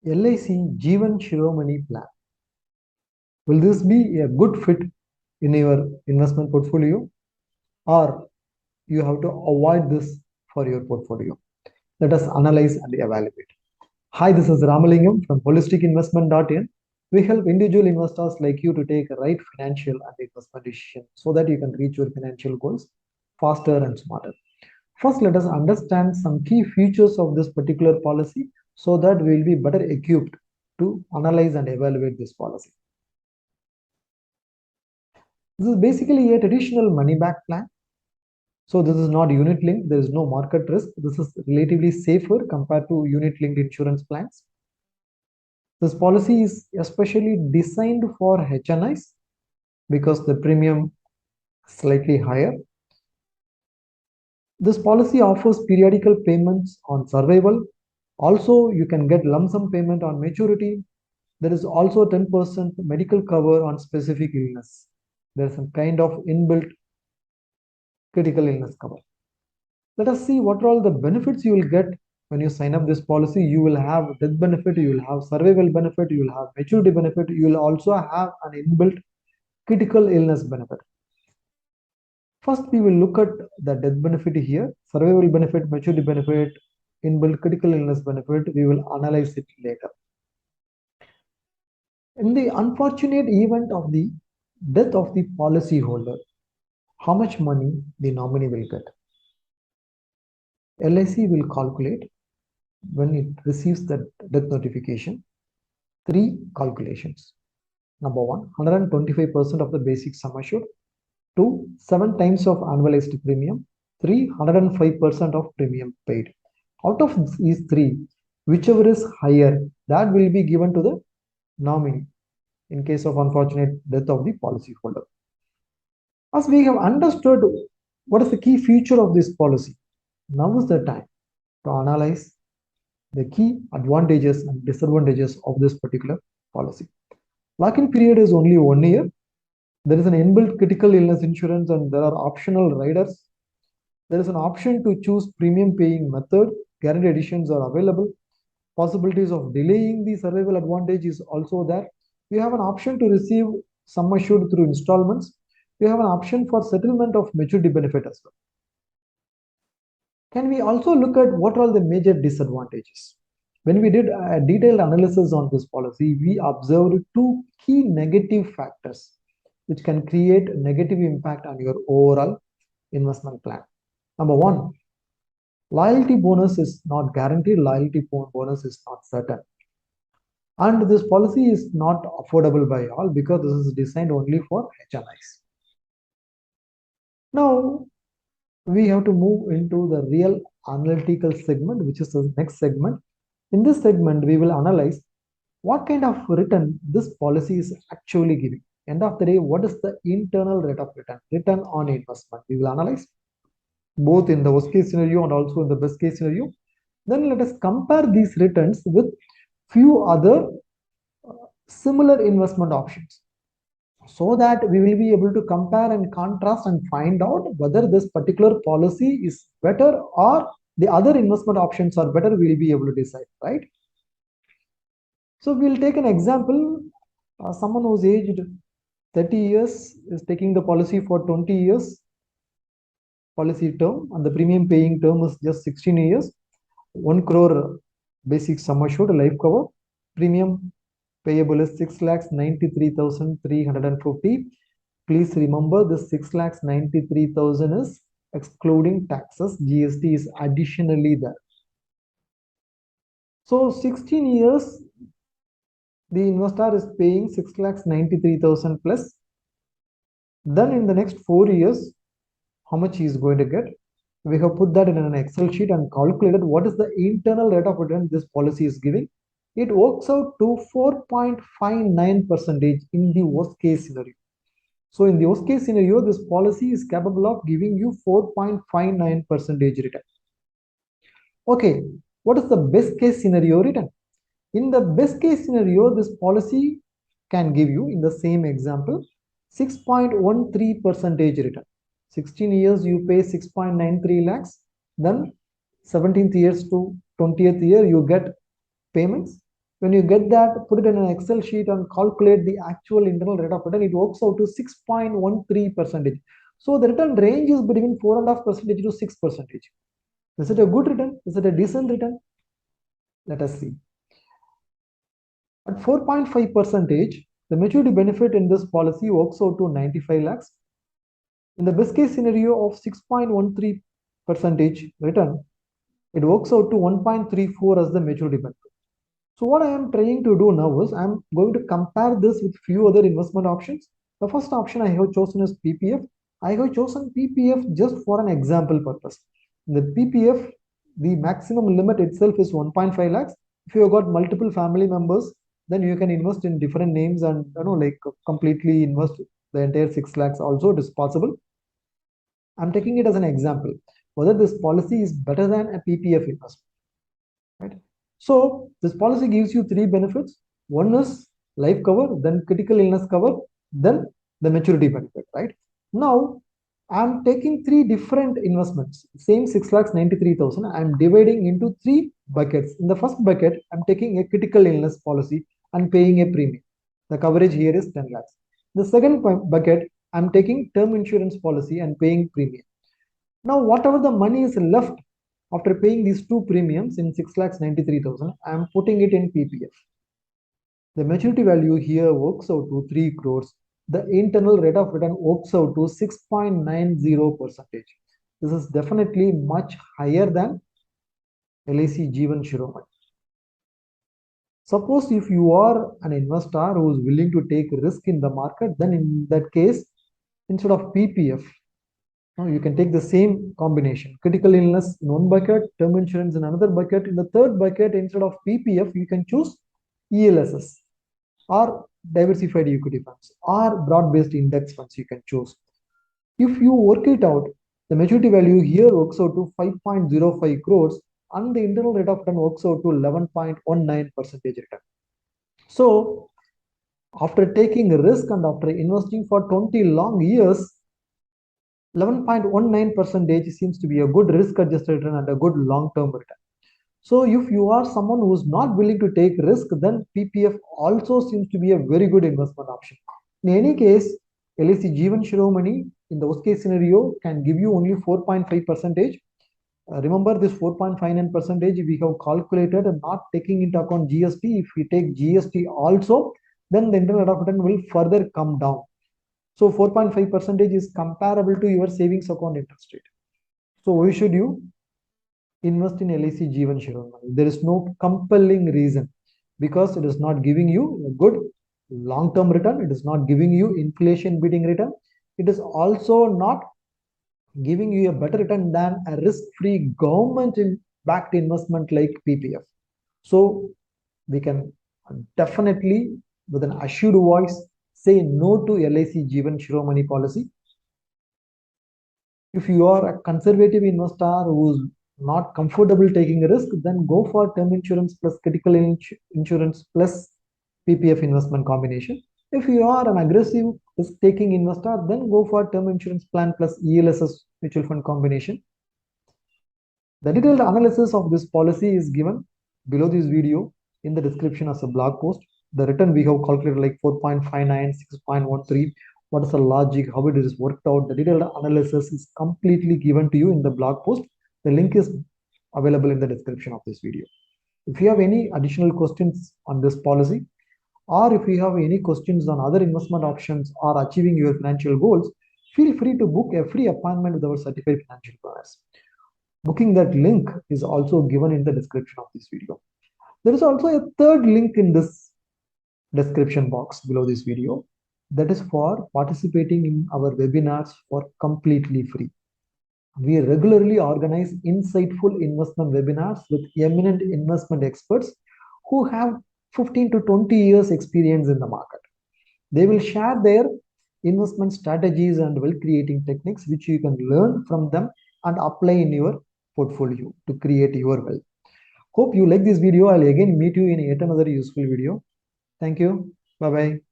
LIC Jeevan Shiromani plan. Will this be a good fit in your investment portfolio, or you have to avoid this for your portfolio? Let us analyze and evaluate. Hi, this is Ramalingam from holisticinvestment.in. We help individual investors like you to take a right financial and investment decision so that you can reach your financial goals faster and smarter. First, let us understand some key features of this particular policy so that we will be better equipped to analyze and evaluate this policy. This is basically a traditional money back plan. So this is not unit linked. There is no market risk. This is relatively safer compared to unit linked insurance plans. This policy is especially designed for HNIs because the premium is slightly higher. This policy offers periodical payments on survival. Also, you can get lump sum payment on maturity. There is also 10% medical cover on specific illness. There is some kind of inbuilt critical illness cover. Let us see what are all the benefits you will get when you sign up this policy. You will have death benefit, you will have survival benefit, you will have maturity benefit, you will also have an inbuilt critical illness benefit. First, we will look at the death benefit here, survival benefit, maturity benefit, inbuilt critical illness benefit. We will analyze it later. In the unfortunate event of the death of the policy holder, how much money the nominee will get? LIC will calculate when it receives the death notification, three calculations. Number one, 125% of the basic sum assured. Two, 7 times of annualized premium. 3, 105% of premium paid. Out of these three, whichever is higher, that will be given to the nominee in case of unfortunate death of the policyholder. As we have understood what is the key feature of this policy, now is the time to analyze the key advantages and disadvantages of this particular policy. Lock-in period is only 1 year. There is an inbuilt critical illness insurance and there are optional riders. There is an option to choose premium paying method. Guarantee additions are available. Possibilities of delaying the survival advantage is also there. We have an option to receive sum assured through installments. We have an option for settlement of maturity benefit as well. Can we also look at what are the major disadvantages? When we did a detailed analysis on this policy, we observed two key negative factors which can create negative impact on your overall investment plan. Number one, loyalty bonus is not guaranteed, loyalty bonus is not certain. And this policy is not affordable by all because this is designed only for HNIs. Now, we have to move into the real analytical segment, which is the next segment. In this segment, we will analyze what kind of return this policy is actually giving. End of the day, what is the internal rate of return on investment? We will analyze both in the worst case scenario and also in the best case scenario. Then let us compare these returns with few other similar investment options so that we will be able to compare and contrast and find out whether this particular policy is better or the other investment options are better. We will be able to decide, right? So we'll take an example. Someone who's aged 30 years is taking the policy for 20 years policy term and the premium paying term is just 16 years. 1 crore basic sum assured life cover. Premium payable is 6,93,350. Please remember the 6,93,000 is excluding taxes. GST is additionally there. So 16 years, the investor is paying 6,93,000 plus. Then in the next 4 years, how much he is going to get? We have put that in an Excel sheet and calculated what is the internal rate of return this policy is giving. It works out to 4.59% in the worst case scenario. So in the worst case scenario, this policy is capable of giving you 4.59% return. Okay, what is the best case scenario return? In the best case scenario, this policy can give you, in the same example, 6.13% return. 16 years you pay 6.93 lakhs, then 17th years to 20th year you get payments. When you get that, put it in an Excel sheet and calculate the actual internal rate of return, it works out to 6.13%. So the return range is between 4.5% to 6%. Is it a good return? Is it a decent return? Let us see. At 4.5%, the maturity benefit in this policy works out to 95 lakhs. In the best case scenario of 6.13% return, it works out to 1.34 as the maturity benefit. So what I am trying to do now is I am going to compare this with few other investment options. The first option I have chosen is PPF. I have chosen PPF just for an example purpose. In the PPF, the maximum limit itself is 1.5 lakhs. If you have got multiple family members, then you can invest in different names and like completely invest the entire 6 lakhs also. It is possible. I'm taking it as an example whether this policy is better than a PPF investment. Right? So this policy gives you three benefits. One is life cover, then critical illness cover, then the maturity benefit, right? Now, I'm taking three different investments, same 6,93,000. I'm dividing into three buckets. In the first bucket, I'm taking a critical illness policy and paying a premium. The coverage here is 10 lakhs. The second bucket, I'm taking term insurance policy and paying premium. Now, whatever the money is left after paying these two premiums in 6,93,000, I am putting it in PPF. The maturity value here works out to 3 crores. The internal rate of return works out to 6.90%. This is definitely much higher than LIC Jeevan Shiromani. Suppose if you are an investor who is willing to take risk in the market, then in that case, instead of PPF, you can take the same combination. Critical illness in one bucket, term insurance in another bucket. In the third bucket, instead of PPF, you can choose ELSS or diversified equity funds or broad-based index funds you can choose. If you work it out, the maturity value here works out to 5.05 crores and the internal rate of return works out to 11.19% return. So after taking a risk and after investing for 20 long years, 11.19% seems to be a good risk-adjusted return and a good long-term return. So if you are someone who is not willing to take risk, then PPF also seems to be a very good investment option. In any case, LIC Jeevan Shiromani in the worst case scenario can give you only 4.5%. Remember this 4.59% we have calculated and not taking into account GST. If we take GST also, then the internal rate of return will further come down. So 4.5% is comparable to your savings account interest rate. So why should you invest in LIC Jeevan Shiromani? There is no compelling reason because it is not giving you a good long-term return. It is not giving you inflation beating return. It is also not giving you a better return than a risk-free government-backed investment like PPF. So we can definitely, with an assured voice, say no to LIC Jeevan Shiromani policy. If you are a conservative investor who's not comfortable taking a risk, then go for term insurance plus critical insurance plus PPF investment combination. If you are an aggressive risk-taking investor, then go for term insurance plan plus ELSS mutual fund combination. The detailed analysis of this policy is given below this video in the description as a blog post. The return we have calculated like 4.59, 6.13. What is the logic, how it is worked out. The detailed analysis is completely given to you in the blog post. The link is available in the description of this video. If you have any additional questions on this policy, or if you have any questions on other investment options or achieving your financial goals, feel free to book a free appointment with our certified financial planners. Booking that link is also given in the description of this video. There is also a third link in this description box below this video. That is for participating in our webinars for completely free. We regularly organize insightful investment webinars with eminent investment experts who have 15 to 20 years experience in the market. They will share their investment strategies and wealth creating techniques which you can learn from them and apply in your portfolio to create your wealth. Hope you like this video. I'll again meet you in yet another useful video. Thank you. Bye-bye.